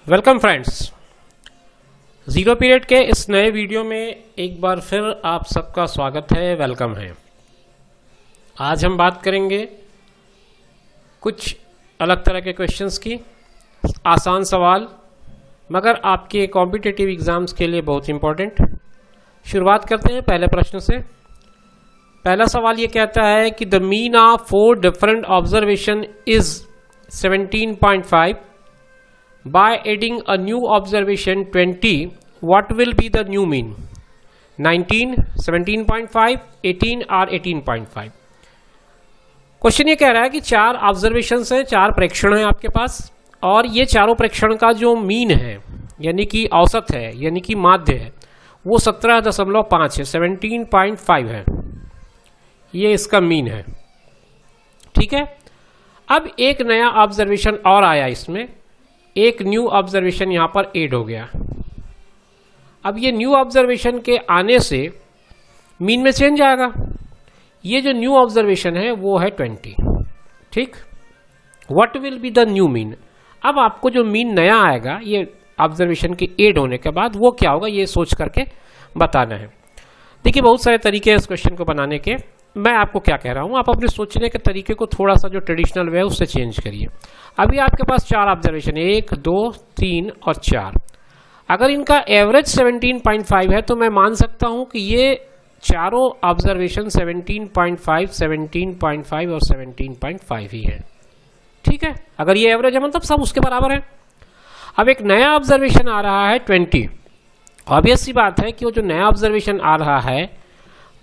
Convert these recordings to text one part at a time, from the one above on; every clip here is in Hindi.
वेलकम फ्रेंड्स, जीरो पीरियड के इस नए वीडियो में एक बार फिर आप सबका स्वागत है, वेलकम है। आज हम बात करेंगे कुछ अलग तरह के क्वेश्चंस की, आसान सवाल मगर आपके कॉम्पिटिटिव एग्जाम्स के लिए बहुत इंपॉर्टेंट। शुरुआत करते हैं पहले प्रश्न से। पहला सवाल ये कहता है कि the mean of 4 different observation is 17.5. By adding a new observation 20, what will be the new mean? 19, 17.5, 18 और 18.5। क्वेश्चन ये कह रहा है कि 4 ऑब्जर्वेशंस हैं, 4 प्रेक्षण हैं आपके पास, और ये चारों प्रेक्षण का जो मीन है यानी कि औसत है यानी कि माध्य है वो 17.5 है, 17.5 है, ये इसका मीन है। ठीक है, अब एक नया ऑब्जर्वेशन और आया, इसमें एक न्यू ऑब्जर्वेशन यहां पर ऐड हो गया। अब ये न्यू ऑब्जर्वेशन के आने से मीन में चेंज आएगा। ये जो न्यू ऑब्जर्वेशन है वो है 20। ठीक, what will be the new mean? अब आपको जो मीन नया आएगा ये ऑब्जर्वेशन के ऐड होने के बाद वो क्या होगा ये सोच करके बताना है। देखिए, बहुत सारे तरीके हैं इस क्वेश्चन को बनाने के। मैं आपको क्या कह रहा हूं, आप अपने सोचने के तरीके को थोड़ा सा जो ट्रेडिशनल वे है उससे चेंज करिए। अभी आपके पास 4 ऑब्जर्वेशन है, 1, 2, 3 और 4। अगर इनका एवरेज 17.5 है तो मैं मान सकता हूं कि ये चारों ऑब्जर्वेशन 17.5, 17.5 और 17.5 ही है। ठीक है, अगर ये एवरेज है मतलब सब उसके बराबर है। अब एक नया ऑब्जर्वेशन आ रहा है 20। ऑब्वियस सी बात है कि वो जो नया ऑब्जर्वेशन आ रहा है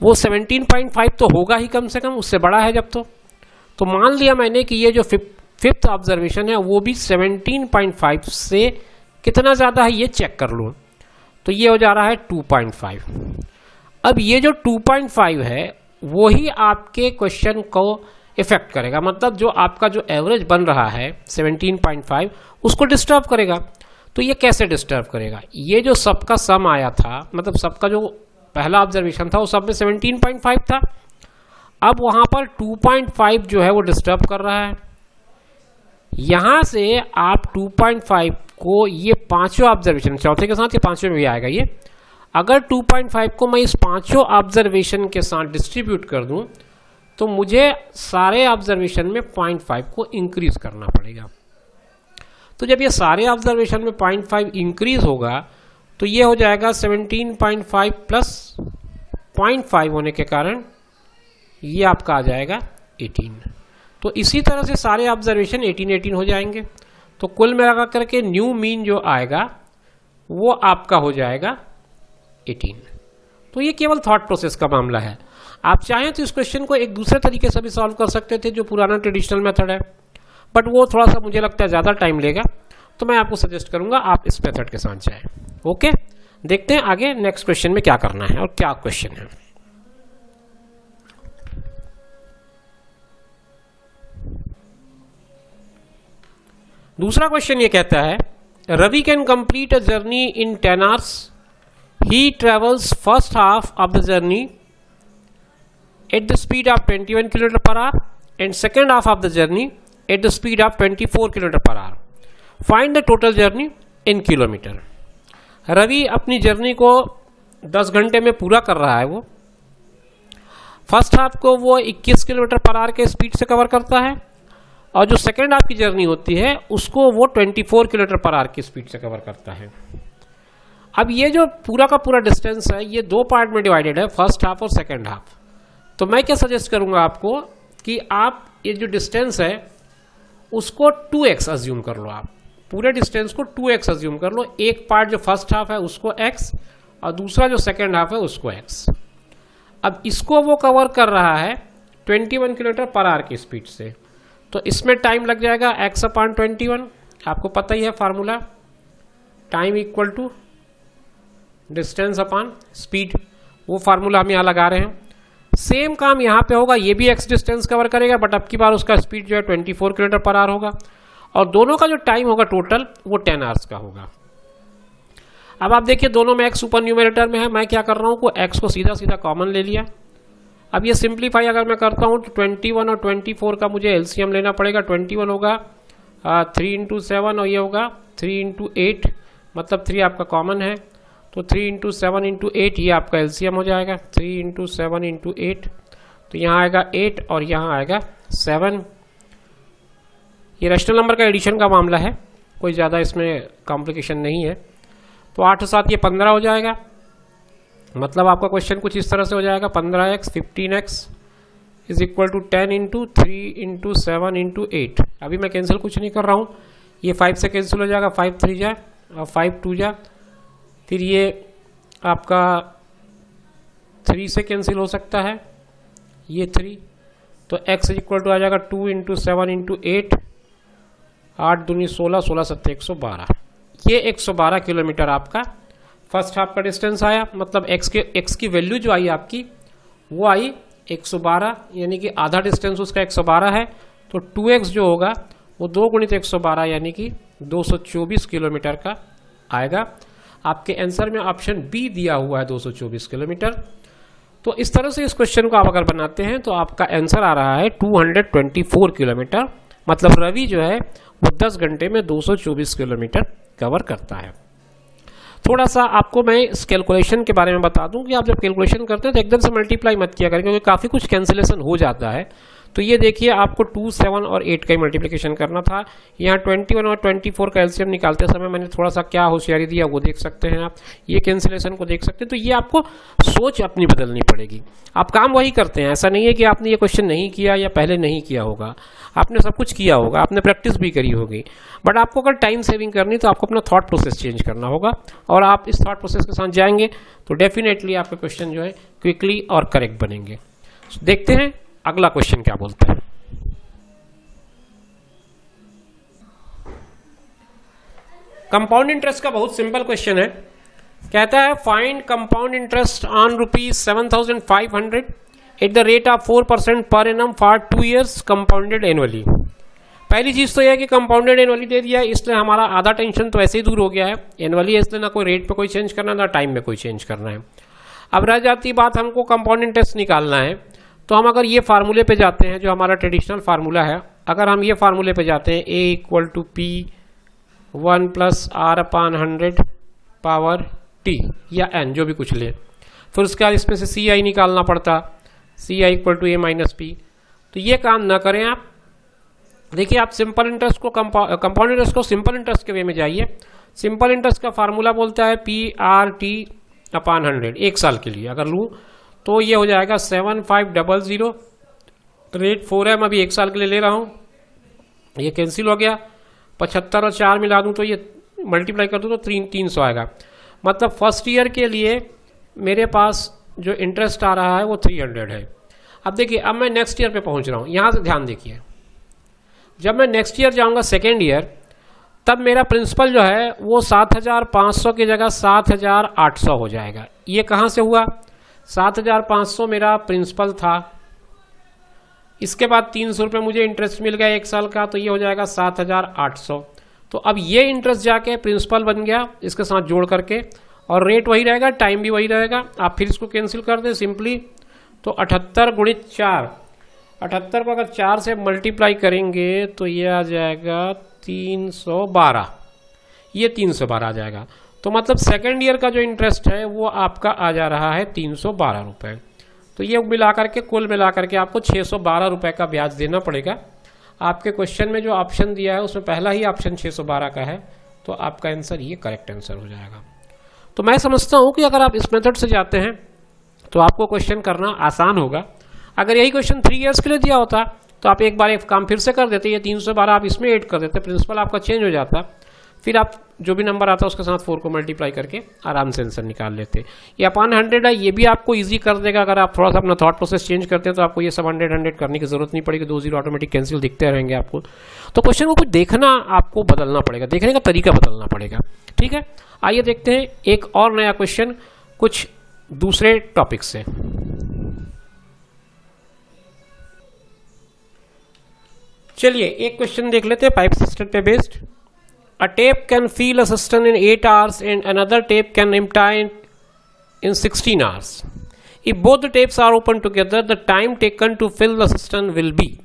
वो 17.5 तो होगा ही, कम से कम उससे बड़ा है जब तो मान लिया मैंने कि ये जो फिफ्थ ऑब्जर्वेशन है वो भी 17.5 से कितना ज़्यादा है ये चेक कर लूँ, तो ये हो जा रहा है 2.5। अब ये जो 2.5 है वो ही आपके क्वेश्चन को इफेक्ट करेगा, मतलब जो आपका जो एवरेज बन रहा है 17.5 उसको डिस्टर्ब करेगा। तो ये कैसे डिस्टर्ब करेगा? ये जो सबका सम आया था, मतलब सबका जो पहला ऑब्जर्वेशन था वो सब में 17.5 था, अब वहां पर 2.5 जो है वो डिस्टर्ब कर रहा है। यहां से आप 2.5 को ये पांचों ऑब्जर्वेशन, चौथे के साथ ये पांचों में भी आएगा ये, अगर 2.5 को मैं इस पांचों ऑब्जर्वेशन के साथ डिस्ट्रीब्यूट कर दूं तो मुझे सारे ऑब्जर्वेशन में 0.5 को इंक्रीज करना पड़ेगा। तो जब ये सारे ऑब्जर्वेशन में 0.5 इंक्रीज होगा तो ये हो जाएगा 17.5 प्लस 0.5 होने के कारण ये आपका आ जाएगा 18। तो इसी तरह से सारे ऑब्जर्वेशन 18 हो जाएंगे। तो कुल मिला करके न्यू मीन जो आएगा वो आपका हो जाएगा 18। तो ये केवल थॉट प्रोसेस का मामला है। आप चाहें तो इस क्वेश्चन को एक दूसरे तरीके से भी सॉल्व कर सकते थे जो पुराना ट्रेडिशनल मेथड है, बट वो थोड़ा सा मुझे लगता है ज़्यादा टाइम लेगा, तो मैं आपको सजेस्ट करूंगा आप इस मेथड के साथ जाएं। ओके, देखते हैं आगे नेक्स्ट क्वेश्चन में क्या करना है और क्या क्वेश्चन है। दूसरा क्वेश्चन ये कहता है, Ravi can complete a journey in 10 hours. He travels first half of the journey at the speed of 21 km/h and second half of the journey at the speed of 24 km/h. Find the total journey in kilometre. Ravi अपनी जर्नी को 10 घंटे में पूरा कर रहा है। वो फर्स्ट हाफ को वो 21 km/h के स्पीड से कवर करता है और जो सेकेंड हाफ की जर्नी होती है उसको वो 24 km/h की स्पीड से कवर करता है। अब ये जो पूरा का पूरा डिस्टेंस है ये 2 पार्ट में डिवाइडेड है, फर्स्ट हाफ और सेकेंड हाफ। तो मैं क्या सजेस्ट करूंगा आपको कि आप ये जो डिस्टेंस है उसको 2x अज्यूम कर लो। आप पूरे डिस्टेंस को 2x अज्यूम कर लो। एक पार्ट जो फर्स्ट हाफ है उसको x और दूसरा जो सेकेंड हाफ है उसको x। अब इसको वो कवर कर रहा है 21 km/h की स्पीड से, तो इसमें टाइम लग जाएगा x/21। आपको पता ही है formula, time equal to distance upon speed, वो फार्मूला हम यहाँ लगा रहे हैं। सेम काम यहाँ पे होगा, ये भी x डिस्टेंस कवर करेगा बट अब की बार उसका स्पीड जो है 24 km/h होगा और दोनों का जो टाइम होगा टोटल वो 10 hours का होगा। अब आप देखिए दोनों में x सुपर न्यूमरेटर में है, मैं क्या कर रहा हूँ को x को सीधा सीधा कॉमन ले लिया। अब ये सिंप्लीफाई अगर मैं करता हूँ तो 21 और 24 का मुझे एलसीएम लेना पड़ेगा। 21 होगा 3 इंटू 7 और ये होगा 3 इंटू 8, मतलब 3 आपका कॉमन है, तो 3 इंटू 7 इंटू 8 ये आपका एलसीएम हो जाएगा। 3 इंटू 7 इंटू 8, तो यहाँ आएगा 8 और यहाँ आएगा 7। ये रैशनल नंबर का एडिशन का मामला है, कोई ज़्यादा इसमें कॉम्प्लिकेशन नहीं है। तो 8 और 7 ये 15 हो जाएगा, मतलब आपका क्वेश्चन कुछ इस तरह से हो जाएगा 15x 15x is equal to 10 into 3 into 7 into 8। अभी मैं कैंसिल कुछ नहीं कर रहा हूँ, ये 5 से कैंसिल हो जाएगा, 5 3 जा और 5 2 जा, फिर ये आपका 3 से कैंसिल हो सकता है, ये 3, तो x इज इक्वल टू आ जाएगा 2 इंटू 7 इंटू 8, 8 दूनी 16, 16 सत्ते 112। ये 112 किलोमीटर आपका फर्स्ट हाफ का डिस्टेंस आया, मतलब x की वैल्यू जो आई आपकी वो आई 112, यानी कि आधा डिस्टेंस उसका 112 है, तो 2x जो होगा वो 2 गुणित 112 यानी कि 224 किलोमीटर का आएगा। आपके आंसर में ऑप्शन बी दिया हुआ है 224 किलोमीटर। तो इस तरह से इस क्वेश्चन को आप अगर बनाते हैं तो आपका आंसर आ रहा है 224 किलोमीटर, मतलब रवि जो है वो 10 घंटे में 224 किलोमीटर कवर करता है। थोड़ा सा आपको मैं इस कैलकुलेशन के बारे में बता दूं कि आप जब कैलकुलेशन करते हैं तो एकदम से मल्टीप्लाई मत किया करें, क्योंकि काफ़ी कुछ कैंसिलेशन हो जाता है। तो ये देखिए आपको 2, 7 और 8 का ही मल्टीप्लिकेशन करना था। यहाँ 21 और 24 का एलसीएम निकालते समय मैंने थोड़ा सा क्या होशियारी दिया वो देख सकते हैं आप, ये कैंसिलेशन को देख सकते हैं। तो ये आपको सोच अपनी बदलनी पड़ेगी। आप काम वही करते हैं, ऐसा नहीं है कि आपने ये क्वेश्चन नहीं किया या पहले नहीं किया होगा, आपने सब कुछ किया होगा, आपने प्रैक्टिस भी करी होगी, बट आपको अगर टाइम सेविंग करनी तो आपको अपना थॉट प्रोसेस चेंज करना होगा, और आप इस थॉट प्रोसेस के साथ जाएंगे तो डेफिनेटली आपके क्वेश्चन जो है क्विकली और करेक्ट बनेंगे। देखते हैं अगला क्वेश्चन क्या बोलता है। कंपाउंड इंटरेस्ट का बहुत सिंपल क्वेश्चन है। कहता है find compound interest on ₹7,500 at the rate of 4% per annum for 2 years compounded annually. पहली चीज तो यह है कि कंपाउंडेड एनुअली दे दिया है, इसलिए हमारा आधा टेंशन तो ऐसे ही दूर हो गया है। एनुअली है इसलिए ना कोई रेट पे कोई चेंज करना है ना टाइम में कोई चेंज करना है। अब रह जाती बात हमको कंपाउंड इंटरेस्ट निकालना है, तो हम अगर ये फार्मूले पे जाते हैं जो हमारा ट्रेडिशनल फार्मूला है, अगर हम ये फार्मूले पे जाते हैं a equal to p 1 + r/100 power t या n जो भी कुछ ले, फिर उसके बाद इसमें से ci निकालना पड़ता, ci equal to a - p। तो ये काम ना करें आप। देखिए आप सिंपल इंटरेस्ट को कंपाउंड इंटरेस्ट को सिंपल इंटरेस्ट के वे में जाइए। सिंपल इंटरेस्ट का फार्मूला बोलता है PRT/100 1 साल के लिए अगर लूँ तो ये हो जाएगा 7500, रेट 4 है, मैं अभी 1 साल के लिए ले रहा हूँ, ये कैंसिल हो गया। 75 और 4 मिला दूँ तो ये मल्टीप्लाई कर दूँ तो 300 आएगा। मतलब फर्स्ट ईयर के लिए मेरे पास जो इंटरेस्ट आ रहा है वो 300 है। अब देखिए अब मैं नेक्स्ट ईयर पे पहुँच रहा हूँ, यहाँ से ध्यान देखिए, जब मैं नेक्स्ट ईयर जाऊँगा सेकेंड ईयर तब मेरा प्रिंसिपल जो है वो 7500 की जगह 7800 हो जाएगा। ये कहाँ से हुआ? 7500 मेरा प्रिंसिपल था, इसके बाद 300 रुपये मुझे इंटरेस्ट मिल गया 1 साल का, तो ये हो जाएगा 7800। तो अब ये इंटरेस्ट जाके प्रिंसिपल बन गया इसके साथ जोड़ करके, और रेट वही रहेगा, टाइम भी वही रहेगा। आप फिर इसको कैंसिल कर दें सिंपली, तो 78 × 4, 78 को अगर 4 से मल्टीप्लाई करेंगे तो ये आ जाएगा 312, ये 312 आ जाएगा। तो मतलब सेकेंड ईयर का जो इंटरेस्ट है वो आपका आ जा रहा है 312 रुपये। तो ये मिलाकर के कुल मिलाकर के आपको 612 रुपये का ब्याज देना पड़ेगा। आपके क्वेश्चन में जो ऑप्शन दिया है उसमें पहला ही ऑप्शन 612 का है, तो आपका आंसर ये करेक्ट आंसर हो जाएगा। तो मैं समझता हूँ कि अगर आप इस मेथड से जाते हैं तो आपको क्वेश्चन करना आसान होगा। अगर यही क्वेश्चन 3 इयर्स के लिए दिया होता तो आप एक बार एक काम फिर से कर देते, ये 312 आप इसमें ऐड कर देते, प्रिंसिपल आपका चेंज हो जाता, फिर आप जो भी नंबर आता उसके साथ 4 को मल्टीप्लाई करके आराम से आंसर निकाल लेते। ये अपॉन 100 है, ये भी आपको इजी कर देगा। अगर आप थोड़ा सा अपना थॉट प्रोसेस चेंज करते हैं तो आपको ये सब 100 करने की जरूरत नहीं पड़ेगी, 2 0 ऑटोमेटिक कैंसिल दिखते रहेंगे आपको। तो क्वेश्चन को कुछ देखना आपको बदलना पड़ेगा, देखने का तरीका बदलना पड़ेगा। ठीक है, आइए देखते हैं एक और नया क्वेश्चन कुछ दूसरे टॉपिक से। चलिए एक क्वेश्चन देख लेते हैं पाइप सिस्टम पे based. A tape can fill a cistern in 8 hours and another tape can empty in 16 hours. If both the tapes are open together, the time taken to fill the cistern will be.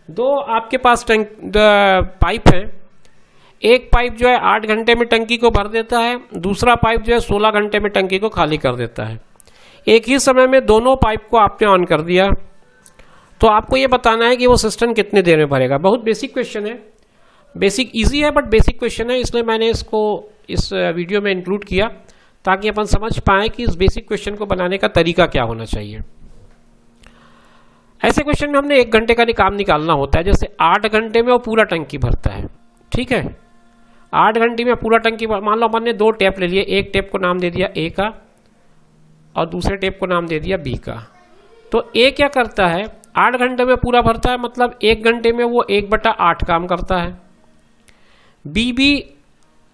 दो आपके पास पाइप है। एक पाइप जो है 8 घंटे में टंकी को भर देता है, दूसरा पाइप जो है 16 घंटे में टंकी को खाली कर देता है। एक ही समय में दोनों पाइप को आपने ऑन कर दिया, तो आपको ये बताना है कि वो सिस्टम कितनी देर में भरेगा। बहुत बेसिक क्वेश्चन है, बेसिक इजी है बट बेसिक क्वेश्चन है, इसलिए मैंने इसको इस वीडियो में इंक्लूड किया ताकि अपन समझ पाएँ कि इस बेसिक क्वेश्चन को बनाने का तरीका क्या होना चाहिए। ऐसे क्वेश्चन में हमने 1 घंटे का काम निकालना होता है। जैसे 8 घंटे में वो पूरा टंकी भरता है, ठीक है, 8 घंटे में पूरा टंकी मान लो अपन ने 2 टैप ले लिए, एक टैप को नाम दे दिया ए का और दूसरे टैप को नाम दे दिया बी का। तो ए क्या करता है, 8 घंटे में पूरा भरता है, मतलब 1 घंटे में वो 1/8 काम करता है। बी भी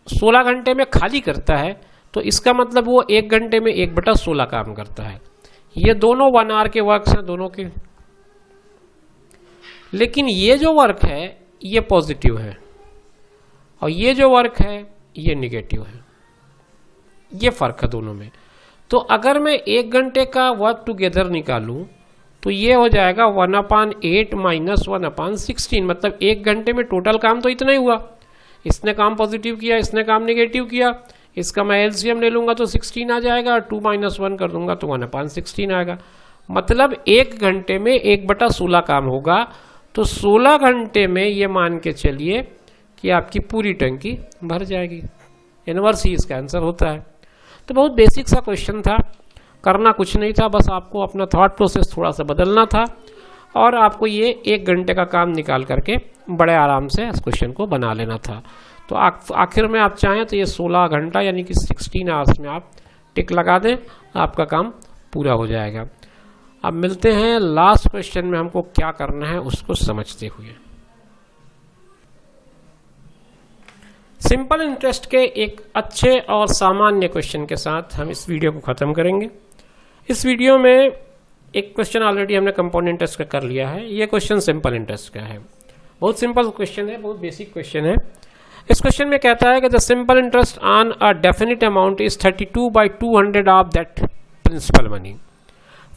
16 घंटे में खाली करता है, तो इसका मतलब वो 1 घंटे में 1/16 काम करता है। ये दोनों 1 आवर के वर्क्स हैं दोनों के, लेकिन ये जो वर्क है ये पॉजिटिव है और ये जो वर्क है ये निगेटिव है, ये फर्क है दोनों में। तो अगर मैं 1 घंटे का वर्क टुगेदर निकालूं तो ये हो जाएगा 1/8 - 1/16, मतलब 1 घंटे में टोटल काम तो इतना ही हुआ। इसने काम पॉजिटिव किया, इसने काम निगेटिव किया, इसका मैं एलसीएम ले लूंगा तो 16 आ जाएगा, 2 - 1 कर दूंगा तो 1/16 आएगा। मतलब 1 घंटे में 1/16 काम होगा। तो 16 घंटे में ये मान के चलिए कि आपकी पूरी टंकी भर जाएगी। इनवर्स ही इसका आंसर होता है। तो बहुत बेसिक सा क्वेश्चन था, करना कुछ नहीं था, बस आपको अपना थॉट प्रोसेस थोड़ा सा बदलना था और आपको ये 1 घंटे का काम निकाल करके बड़े आराम से इस क्वेश्चन को बना लेना था। तो आखिर में आप चाहें तो ये 16 घंटा यानी कि 16 आवर्स में आप टिक लगा दें, आपका काम पूरा हो जाएगा। अब मिलते हैं लास्ट क्वेश्चन में, हमको क्या करना है उसको समझते हुए। सिंपल इंटरेस्ट के एक अच्छे और सामान्य क्वेश्चन के साथ हम इस वीडियो को खत्म करेंगे। इस वीडियो में एक क्वेश्चन ऑलरेडी हमने कंपाउंड इंटरेस्ट का कर लिया है, ये क्वेश्चन सिंपल इंटरेस्ट का है। बहुत सिंपल क्वेश्चन है, बहुत बेसिक क्वेश्चन है। इस क्वेश्चन में कहता है कि the simple interest on a definite amount is 32/200 of that principal money.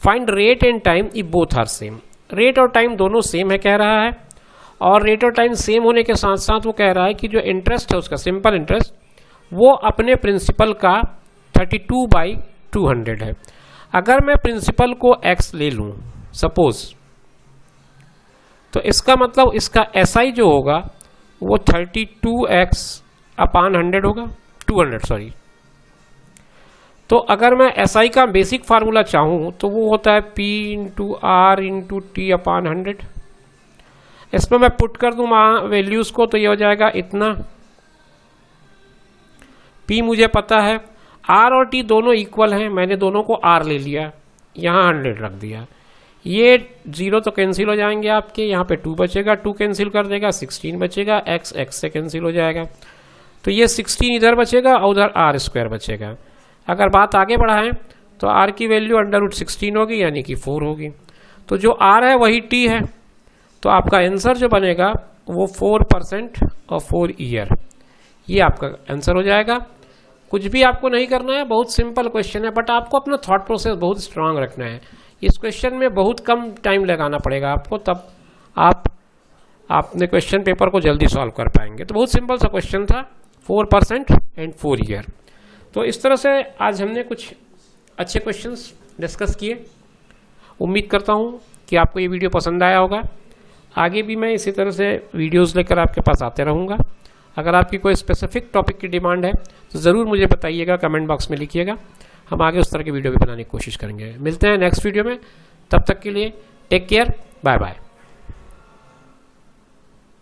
Find rate and time if both are same. Rate और टाइम दोनों सेम है कह रहा है, और रेट और टाइम सेम होने के साथ साथ वो कह रहा है कि जो इंटरेस्ट है उसका सिंपल इंटरेस्ट वो अपने प्रिंसिपल का 32/200 है। अगर मैं प्रिंसिपल को x ले लूं सपोज, तो इसका मतलब इसका SI जो होगा वो 32x/100 होगा, 200 सॉरी। तो अगर मैं SI का बेसिक फार्मूला चाहूं तो वो होता है P × R × T/100। इसमें मैं पुट कर दूं वैल्यूज को तो ये हो जाएगा इतना। P मुझे पता है, R और T दोनों इक्वल हैं, मैंने दोनों को R ले लिया, यहाँ 100 रख दिया। ये 0 तो कैंसिल हो जाएंगे आपके, यहाँ पे 2 बचेगा, 2 कैंसिल कर देगा, 16 बचेगा, x से कैंसिल हो जाएगा, तो ये 16 इधर बचेगा और उधर R² बचेगा। अगर बात आगे बढ़ाएं तो R की वैल्यू √16 होगी यानी कि 4 होगी। तो जो R है वही T है, तो आपका आंसर जो बनेगा वो 4% और 4 ईयर, ये आपका आंसर हो जाएगा। कुछ भी आपको नहीं करना है, बहुत सिंपल क्वेश्चन है, बट आपको अपना थॉट प्रोसेस बहुत स्ट्रांग रखना है। इस क्वेश्चन में बहुत कम टाइम लगाना पड़ेगा आपको, तब आप अपने क्वेश्चन पेपर को जल्दी सॉल्व कर पाएंगे। तो बहुत सिंपल सा क्वेश्चन था, 4% एंड 4 ईयर। तो इस तरह से आज हमने कुछ अच्छे क्वेश्चंस डिस्कस किए। उम्मीद करता हूँ कि आपको ये वीडियो पसंद आया होगा। आगे भी मैं इसी तरह से वीडियोस लेकर आपके पास आते रहूँगा। अगर आपकी कोई स्पेसिफिक टॉपिक की डिमांड है तो ज़रूर मुझे बताइएगा, कमेंट बॉक्स में लिखिएगा, हम आगे उस तरह की वीडियो भी बनाने की कोशिश करेंगे। मिलते हैं नेक्स्ट वीडियो में, तब तक के लिए टेक केयर, बाय बाय।